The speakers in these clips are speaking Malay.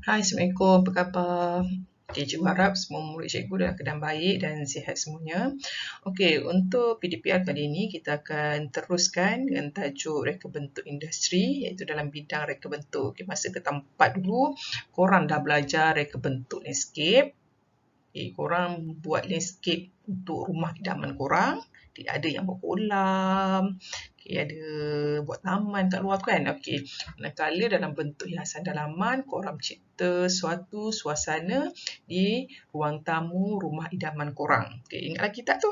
Hai, Assalamualaikum. Apa khabar? Okay, cikgu harap semua murid cikgu dalam keadaan baik dan sihat semuanya. Okey, untuk PDPR kali ini kita akan teruskan dengan tajuk reka bentuk industri iaitu dalam bidang reka bentuk. Okay, masa ke-4 dulu, korang dah belajar reka bentuk landscape. Okay, korang buat landscape untuk rumah idaman korang. Okay, ada yang buat kolam, okay, ada buat taman kat luar tu kan. Okay. Manakala dalam bentuk hiasan dalaman, korang cipta suatu suasana di ruang tamu rumah idaman korang. Okay, ingat lagi tak tu?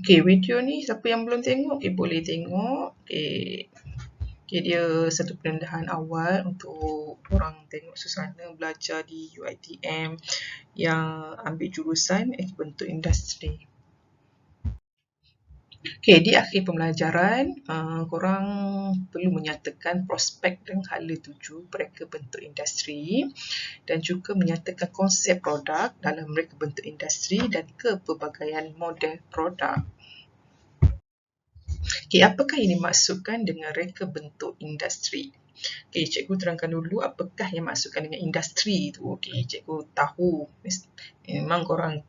Okay, video ni siapa yang belum tengok, okay, boleh tengok. Okay, dia satu pendedahan awal untuk orang tengok suasana belajar di UiTM yang ambil jurusan bentuk industri. Okay, di akhir pembelajaran, korang perlu menyatakan prospek dan hala tuju mereka bentuk industri dan juga menyatakan konsep produk dalam mereka bentuk industri dan kepelbagaian model produk. Okay, apakah yang dimaksudkan dengan reka bentuk industri? Okay, cikgu terangkan dulu apakah yang dimaksudkan dengan industri tu. Okay, cikgu tahu memang korang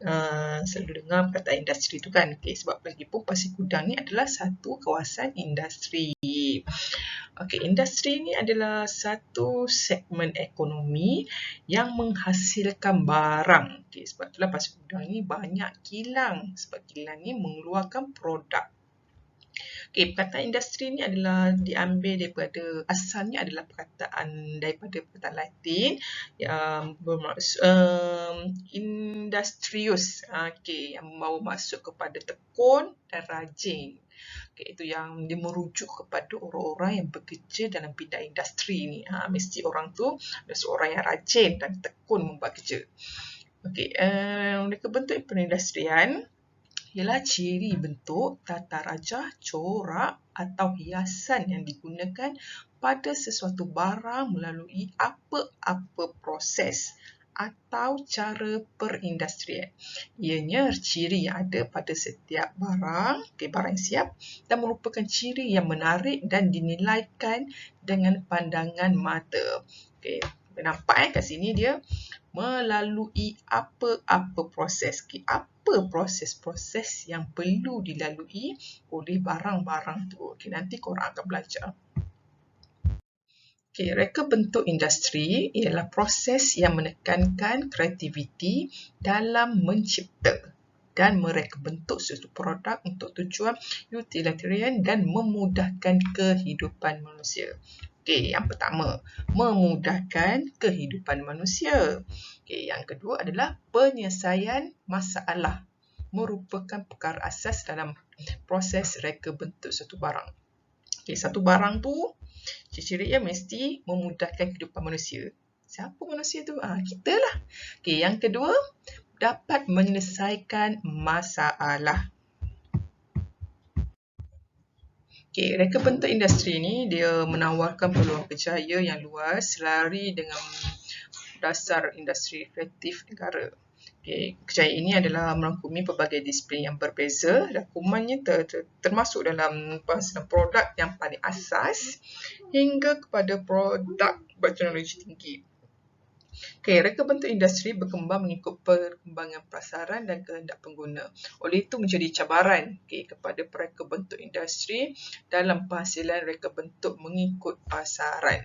selalu dengar perkataan industri tu kan. Okay, sebab lagipun Pasir Kudang ni adalah satu kawasan industri. Okay, industri ni adalah satu segmen ekonomi yang menghasilkan barang. Okay, sebab itulah Pasir Kudang ni banyak kilang. Sebab kilang ni mengeluarkan produk. Okay, perkataan industri ni adalah diambil daripada, asalnya adalah perkataan daripada perkataan Latin yang bermaksud industrious, okay, yang membawa maksud kepada tekun dan rajin. Okay, itu yang dia merujuk kepada orang-orang yang bekerja dalam bidang industri ni. Mesti orang tu adalah seorang yang rajin dan tekun membuat kerja. Okay, mereka bentuk perindustrian ialah ciri bentuk, tata rajah, corak atau hiasan yang digunakan pada sesuatu barang melalui apa-apa proses atau cara perindustrian. Ianya ciri yang ada pada setiap barang, okay, barang siap, dan merupakan ciri yang menarik dan dinilaikan dengan pandangan mata. Okay, nampak kat sini dia melalui apa-apa proses. Okay, apa proses-proses yang perlu dilalui oleh barang-barang tu. Okay, nanti korang akan belajar. Okay, reka bentuk industri ialah proses yang menekankan kreativiti dalam mencipta dan mereka bentuk suatu produk untuk tujuan utilitarian dan memudahkan kehidupan manusia. Okay, yang pertama, memudahkan kehidupan manusia. Okay, yang kedua adalah penyelesaian masalah. Merupakan perkara asas dalam proses reka bentuk satu barang. Okay, satu barang tu, ciri-cirinya mesti memudahkan kehidupan manusia. Siapa manusia tu? Kita lah. Okay, yang kedua, dapat menyelesaikan masalah. Okay, reka bentuk industri ni dia menawarkan peluang kerjaya yang luas selari dengan dasar industri kreatif negara. Okay, kerjaya ini adalah merangkumi pelbagai disiplin yang berbeza. Dakumannya termasuk dalam penghasilan produk yang paling asas hingga kepada produk berteknologi tinggi. Okay, reka bentuk industri berkembang mengikut perkembangan pasaran dan kehendak pengguna. Oleh itu menjadi cabaran kepada reka bentuk industri dalam penghasilan reka bentuk mengikut pasaran.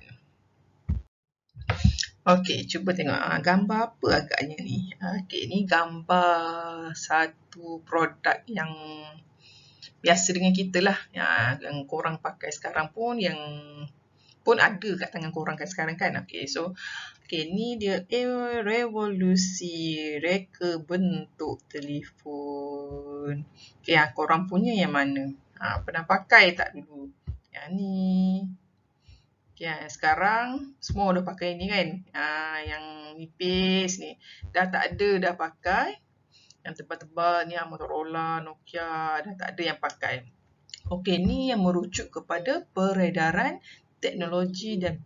Okey, cuba tengok gambar apa agaknya ni. Okey, ni gambar satu produk yang biasa dengan kita lah. Yang korang pakai sekarang pun, yang pun ada kat tangan korang kat sekarang kan. Okey, so ni dia revolusi reka bentuk telefon. Okey, korang punya yang mana? Pernah pakai tak dulu? Yang ni. Okay, sekarang semua dah pakai ni kan. Yang nipis ni. Dah tak ada dah pakai. Yang tebal-tebal ni Motorola, Nokia, dah tak ada yang pakai. Okey, ni yang merujuk kepada peredaran teknologi dan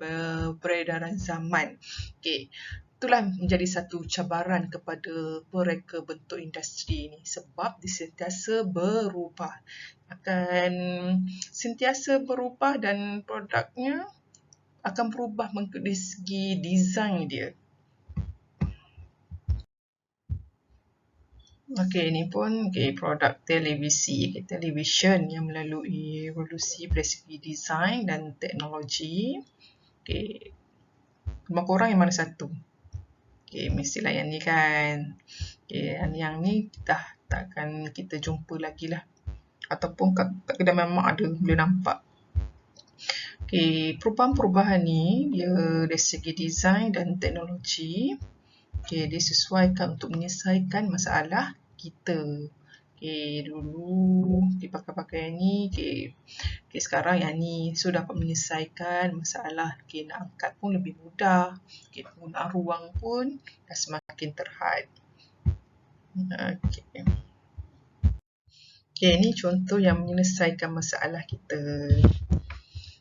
peredaran zaman. Okey, itulah menjadi satu cabaran kepada mereka bentuk industri ini sebab dia sentiasa berubah. Akan sentiasa berubah dan produknya akan berubah dari segi design dia. Okey, ini pun produk televisi, television yang melalui revolusi dari segi design dan teknologi. Okey, rumah korang yang mana satu? Okey, mestilah yang ni kan. Okey, yang ni dah takkan kita jumpa lagi lah. Ataupun kat kedai mamak ada, boleh nampak. Okey, perubahan-perubahan ni dia dari segi design dan teknologi. Okey, disesuaikan untuk menyelesaikan masalah kita. Okey, dulu pakai-pakai ni, okey sekarang yang ni dapat menyelesaikan masalah. Okey, nak angkat pun lebih mudah. Okey, penggunaan ruang pun dah semakin terhad. Okey. Okey, ni contoh yang menyelesaikan masalah kita.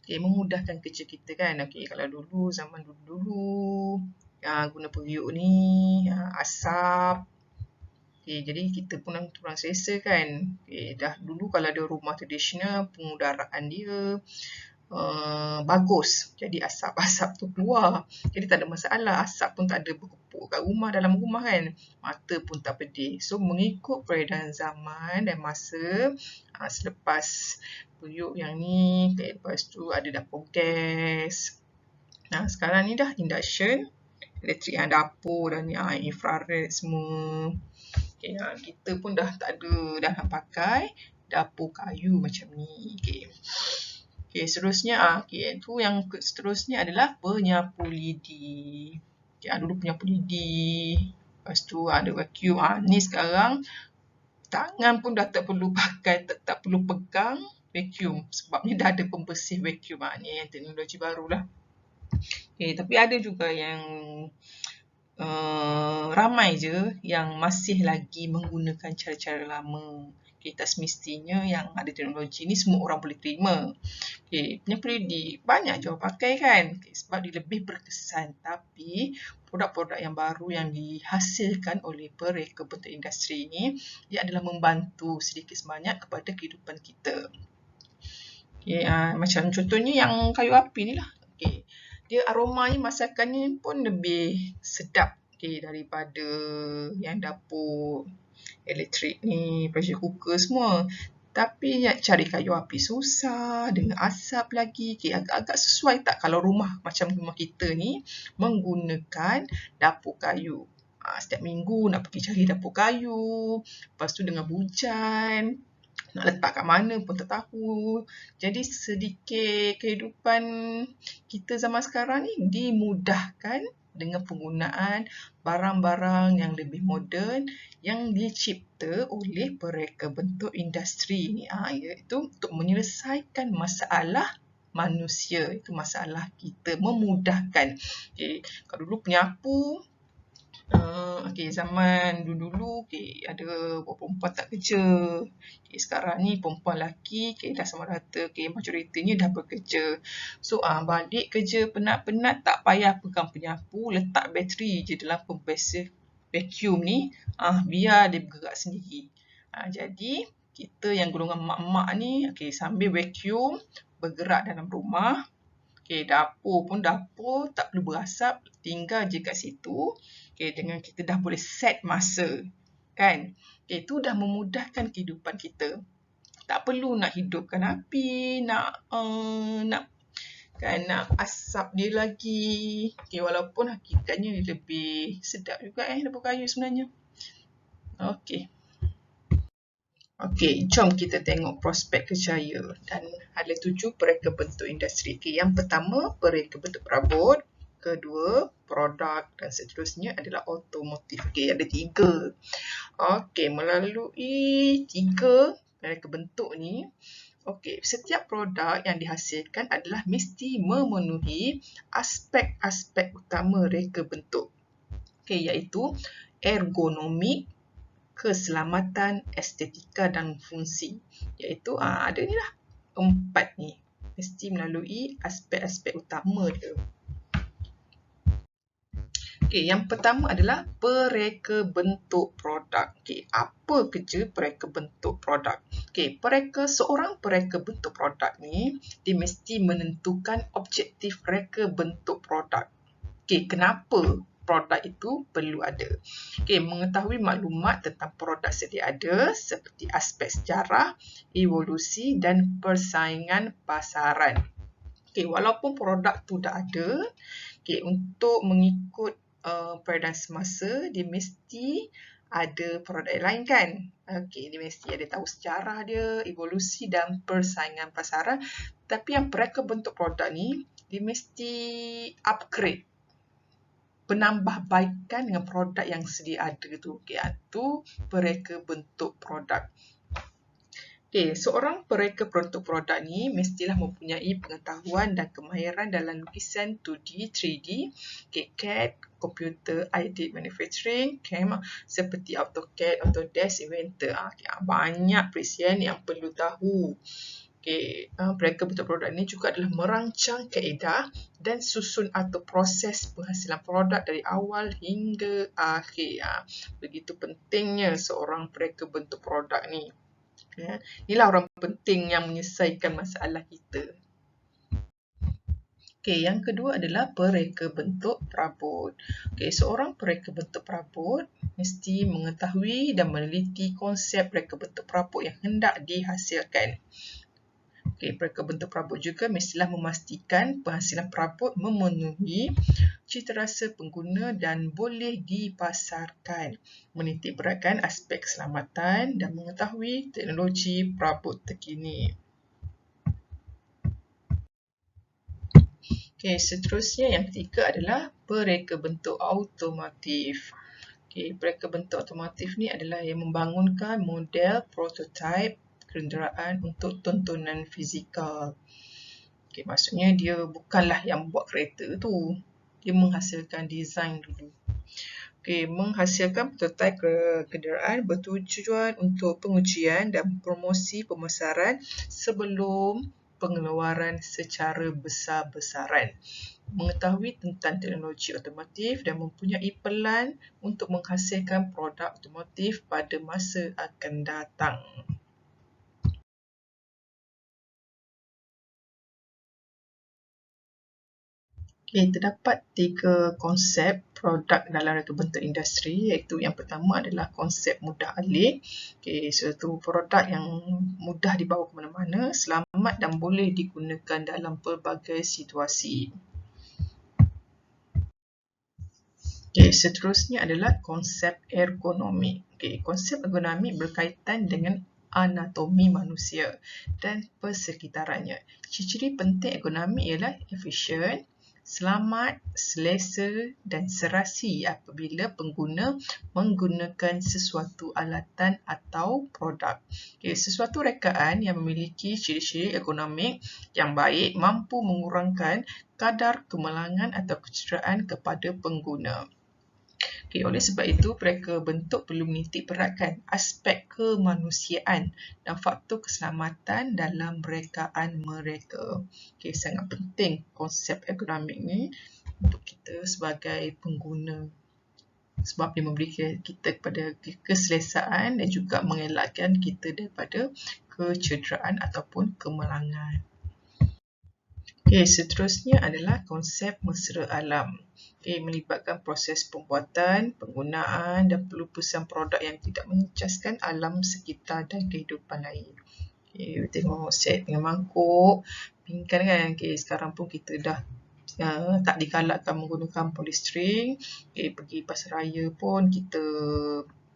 Okey, memudahkan kerja kita kan. Okey, kalau dulu, zaman dulu-dulu, guna periuk ni, asap. Okay, jadi kita pun kurang selesa kan. Okay, dah dulu kalau ada rumah tradisional, pengudaraan dia bagus. Jadi asap-asap tu keluar. Jadi tak ada masalah. Asap pun tak ada berkepuk kat rumah, dalam rumah kan. Mata pun tak pedih. So, mengikut peredaran zaman dan masa, selepas periuk yang ni, lepas tu ada dapur gas. Nah, sekarang ni dah induction, elektrik yang dapur dan ni infrared semua. Okay, kita pun dah tak ada dah nak pakai dapur kayu macam ni. Okay, seterusnya tu yang seterusnya adalah penyapu lidi. Okay, dulu penyapu lidi. Lepas tu ada vacuum. Ni sekarang tangan pun dah tak perlu pakai, tak perlu pegang vacuum sebab ni dah ada pembersih vacuum. Ni yang teknologi barulah. Okay, tapi ada juga yang ramai je yang masih lagi menggunakan cara-cara lama. Okay, tak semestinya yang ada teknologi ni semua orang boleh terima. Okay, penyapu lidi banyak je orang pakai kan. Okay, sebab dia lebih berkesan. Tapi produk-produk yang baru yang dihasilkan oleh mereka bentuk industri ni, dia adalah membantu sedikit sebanyak kepada kehidupan kita. Okay, macam contohnya yang kayu api ni lah. Okay, dia aromanya masakannya pun lebih sedap daripada yang dapur elektrik ni, pressure cooker semua. Tapi cari kayu api susah, dengan asap lagi. Agak-agak sesuai tak kalau rumah macam rumah kita ni menggunakan dapur kayu. Setiap minggu nak pergi cari dapur kayu. Lepas tu dengan hujan, nak letak kat mana pun tak tahu. Jadi sedikit kehidupan kita zaman sekarang ni dimudahkan dengan penggunaan barang-barang yang lebih moden yang dicipta oleh mereka bentuk industri ni, iaitu untuk menyelesaikan masalah manusia, itu masalah kita, memudahkan. Okay, kalau dulu penyapu, zaman dulu-dulu ada perempuan tak kerja. Sekarang ni perempuan lelaki dah sama rata, majoritinya dah bekerja. So balik kerja penat-penat tak payah pegang penyapu, letak bateri je dalam pembersih vacuum ni, biar dia bergerak sendiri. Jadi kita yang golongan mak-mak ni, sambil vacuum bergerak dalam rumah. Dapur pun dapur, tak perlu berasap, tinggal je kat situ. Dengan kita dah boleh set masa. Kan? Itu dah memudahkan kehidupan kita. Tak perlu nak hidupkan api, nak asap dia lagi. Walaupun hakikatnya lebih sedap juga dapur kayu sebenarnya. Okey, jom kita tengok prospek kerjaya dan ada 7 pereka bentuk industri. Yang pertama, pereka bentuk perabot. Kedua, produk dan seterusnya adalah otomotif. Ada 3. Melalui 3 pereka bentuk ni, setiap produk yang dihasilkan adalah mesti memenuhi aspek-aspek utama reka bentuk. Iaitu ergonomik, keselamatan, estetika dan fungsi. Iaitu ada ni lah 4 ni. Mesti melalui aspek-aspek utama dia. Okey, yang pertama adalah pereka bentuk produk. Okey, apa kerja pereka bentuk produk? Okey, seorang pereka bentuk produk ni, dia mesti menentukan objektif reka bentuk produk. Okey, kenapa produk itu perlu ada? Okey, mengetahui maklumat tentang produk sedia ada seperti aspek sejarah, evolusi dan persaingan pasaran. Okey, walaupun produk tu dah ada, okey, untuk mengikut paradigm semasa, dia mesti ada produk yang lain kan. Okey, dia mesti ada tahu sejarah dia, evolusi dan persaingan pasaran. Tapi yang pereka bentuk produk ni, dia mesti upgrade, penambahbaikan dengan produk yang sedia ada tu. Okey, itu pereka bentuk produk. Okey, seorang pereka bentuk produk ni mestilah mempunyai pengetahuan dan kemahiran dalam lukisan 2D, 3D, okay, CAD, Computer Aided Manufacturing, CAM, seperti AutoCAD, Autodesk, Inventor. Okay, banyak perisian yang perlu tahu. Okay, pereka bentuk produk ni juga adalah merancang kaedah dan susun atau proses penghasilan produk dari awal hingga akhir. Begitu pentingnya seorang pereka bentuk produk ni. Ya, inilah orang penting yang menyelesaikan masalah kita. Okey, yang kedua adalah pereka bentuk perabot. Okey, seorang pereka bentuk perabot mesti mengetahui dan meneliti konsep pereka bentuk perabot yang hendak dihasilkan. Okey, pereka bentuk perabot juga mestilah memastikan penghasilan perabot memenuhi citarasa pengguna dan boleh dipasarkan, menitikberatkan aspek keselamatan dan mengetahui teknologi perabot terkini. Okey, seterusnya yang ketiga adalah pereka bentuk automotif. Okey, pereka bentuk automotif ni adalah yang membangunkan model prototipe kenderaan untuk tontonan fizikal. Okey, maksudnya dia bukanlah yang buat kereta tu. Dia menghasilkan desain dulu. Okey, menghasilkan prototipe kenderaan bertujuan untuk pengujian dan promosi pemasaran sebelum pengeluaran secara besar-besaran. Mengetahui tentang teknologi otomotif dan mempunyai pelan untuk menghasilkan produk otomotif pada masa akan datang. Okay, terdapat 3 konsep produk dalam reka bentuk industri, iaitu yang pertama adalah konsep mudah alih. Okay, suatu produk yang mudah dibawa ke mana-mana, selamat dan boleh digunakan dalam pelbagai situasi. Okay, seterusnya adalah konsep ergonomik. Okay, konsep ergonomik berkaitan dengan anatomi manusia dan persekitarannya. Ciri-ciri penting ergonomik ialah efisien, selamat, selesa dan serasi apabila pengguna menggunakan sesuatu alatan atau produk. Okay, sesuatu rekaan yang memiliki ciri-ciri ergonomik yang baik mampu mengurangkan kadar kemalangan atau kecederaan kepada pengguna. Okay, oleh sebab itu, pereka bentuk perlu menitikberatkan aspek kemanusiaan dan faktor keselamatan dalam rekaan mereka. Okay, sangat penting konsep ergonomik ni untuk kita sebagai pengguna, sebab dia memberi kita kepada keselesaan dan juga mengelakkan kita daripada kecederaan ataupun kemalangan. Okay, seterusnya adalah konsep mesra alam. Okay, melibatkan proses pembuatan, penggunaan dan pelupusan produk yang tidak mencecaskan alam sekitar dan kehidupan lain. Okay, tengok set dengan mangkuk, pinggan kan. Okay, sekarang pun kita dah tak digalakkan menggunakan polystyrene. Okay, pergi pasaraya pun kita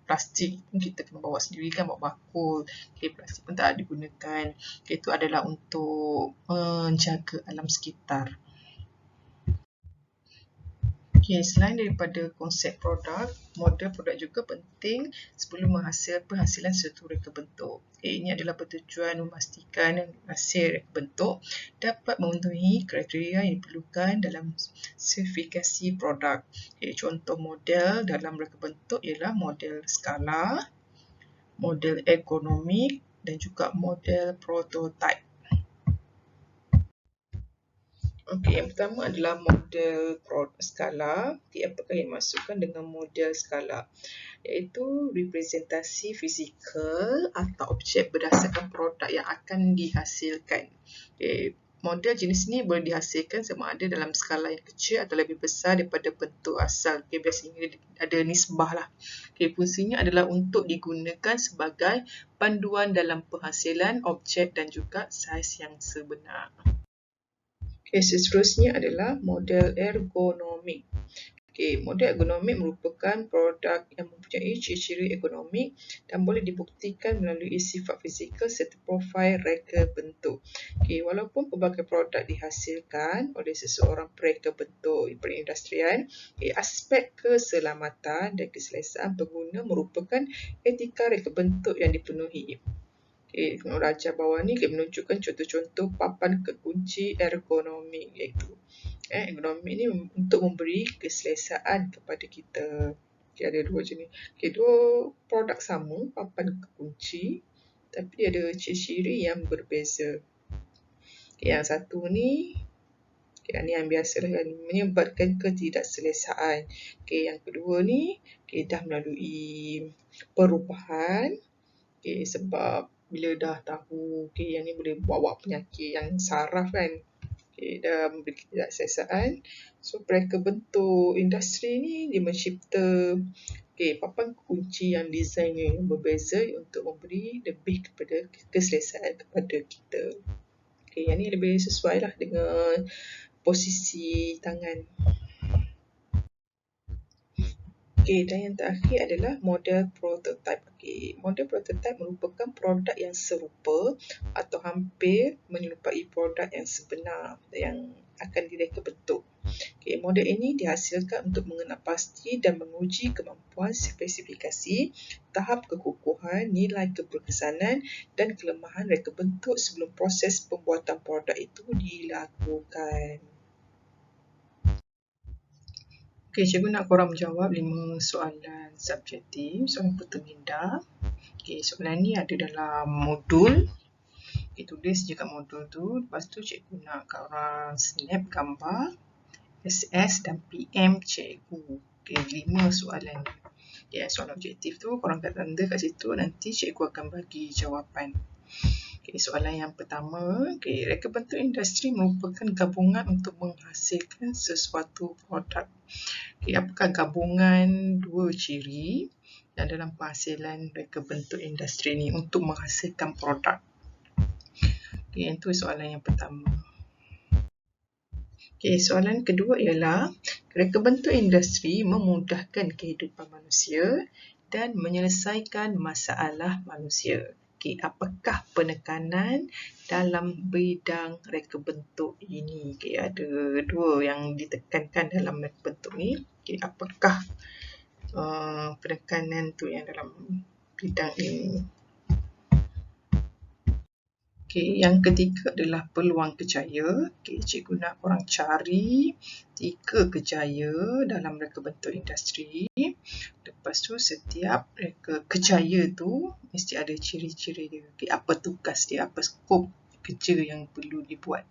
plastik pun kita kena bawa sendiri kan, bawa bakul. Okay, plastik pun tak digunakan. Okay, itu adalah untuk menjaga alam sekitar. Okay, selain daripada konsep produk, model produk juga penting sebelum menghasilkan penghasilan suatu reka bentuk. Okay, ini adalah bertujuan memastikan hasil reka bentuk dapat memenuhi kriteria yang diperlukan dalam sertifikasi produk. Okay, contoh model dalam reka bentuk ialah model skala, model ergonomik dan juga model prototype. Okey, yang pertama adalah model skala. Okey, apakah yang dimaksudkan dengan model skala? Iaitu representasi fizikal atau objek berdasarkan produk yang akan dihasilkan. Okay. Model jenis ni boleh dihasilkan sama ada dalam skala yang kecil atau lebih besar daripada bentuk asal. Okay, biasanya ada nisbah lah. Okay, fungsinya adalah untuk digunakan sebagai panduan dalam penghasilan objek dan juga saiz yang sebenar. Okay, seterusnya adalah model ergonomik. Okay, model ergonomik merupakan produk yang mempunyai ciri-ciri ergonomik dan boleh dibuktikan melalui sifat fizikal serta profil reka bentuk. Okay, walaupun pelbagai produk dihasilkan oleh seseorang pereka bentuk perindustrian, aspek keselamatan dan keselesaan pengguna merupakan etika reka bentuk yang dipenuhi. Okay, raja bawah ni menunjukkan contoh-contoh papan kekunci ergonomik, iaitu ergonomik ni untuk memberi keselesaan kepada kita. Okay, ada dua jenis. Okay, dua produk sama, papan kekunci, tapi ada ciri-ciri yang berbeza. Okay, yang satu ni, ni yang biasa lah, yang menyebabkan ketidakselesaan. Okay, yang kedua ni, dah melalui perubahan. Okay, sebab bila dah tahu, yang ni boleh bawa penyakit yang saraf kan. Okay, dah memberi ketidakselesaan. So, pereka bentuk industri ni dia mencipta papan kunci yang desainnya yang berbeza untuk memberi lebih kepada keselesaan kepada kita. Okay, yang ni lebih sesuai lah dengan posisi tangan. Okay, dan yang terakhir adalah model prototype. Okay, model prototype merupakan produk yang serupa atau hampir menyerupai produk yang sebenar yang akan direka bentuk. Okay, model ini dihasilkan untuk mengenal pasti dan menguji kemampuan spesifikasi, tahap kekukuhan, nilai keberkesanan dan kelemahan reka bentuk sebelum proses pembuatan produk itu dilakukan. Okay, cikgu nak korang menjawab 5 soalan subjektif, soalan perteminda. Okay, soalan ni ada dalam modul. Okay, tulis je kat modul tu. Lepas tu cikgu nak korang snap gambar SS dan PM cikgu. Okay, 5 soalan. Okay, soalan objektif tu korang kat tanda kat situ. Nanti cikgu akan bagi jawapan. Okay, soalan yang pertama, reka bentuk industri merupakan gabungan untuk menghasilkan sesuatu produk. Okay, apakah gabungan dua ciri yang dalam penghasilan reka bentuk industri ni untuk menghasilkan produk? Okay, itu soalan yang pertama. Okay, soalan kedua ialah reka bentuk industri memudahkan kehidupan manusia dan menyelesaikan masalah manusia. Okay, apakah penekanan dalam bidang reka bentuk ini? Okay, ada dua yang ditekankan dalam reka bentuk ni. Okay, apakah penekanan tu yang dalam bidang ini? Okay, yang ketiga adalah peluang kejaya. Okay, cikgu nak korang cari 3 kejaya dalam reka bentuk industri. Lepas tu setiap reka kejaya tu mesti ada ciri-ciri dia. Okay, apa tugas dia, apa skop kerja yang perlu dibuat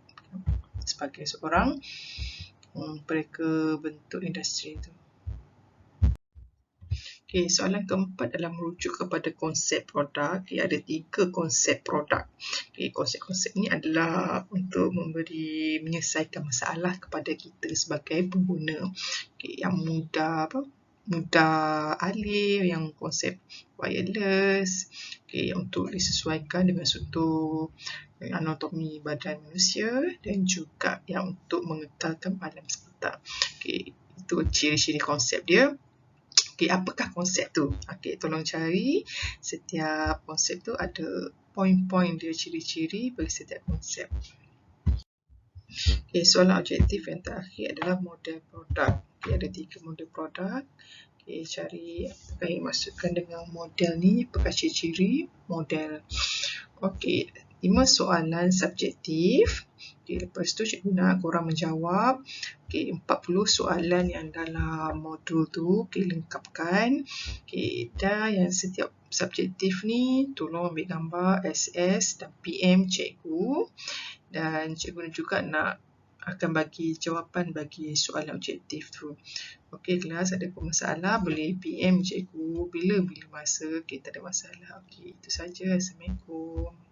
sebagai seorang pereka bentuk industri tu. Okay, soalan keempat adalah merujuk kepada konsep produk. Okay, ada 3 konsep produk. Okay, konsep-konsep ni adalah untuk menyelesaikan masalah kepada kita sebagai pengguna. Okay, yang mudah alih, yang konsep wireless, okay, untuk disesuaikan dengan struktur anatomi badan manusia dan juga yang untuk mengekalkan alam sekitar. Okay, itu ciri-ciri konsep dia. Okay, apakah konsep tu? Okay, tolong cari setiap konsep tu ada poin-poin dia, ciri-ciri bagi setiap konsep. Okay, soalan objektif yang terakhir adalah model produk. Okay, ada 3 model produk. Okay, cari apa yang dimaksudkan dengan model ni, apakah ciri-ciri model. Okay, 5 soalan subjektif. Okay, lepas tu cikgu nak korang menjawab 40 soalan yang dalam modul tu, lengkapkan. Dan yang setiap subjektif ni tolong ambil gambar SS dan PM cikgu. Dan cikgu juga nak akan bagi jawapan bagi soalan objektif tu. Okey kelas, ada apa masalah boleh PM cikgu bila-bila masa, kita ada masalah. Okey, itu saja. Assalamualaikum.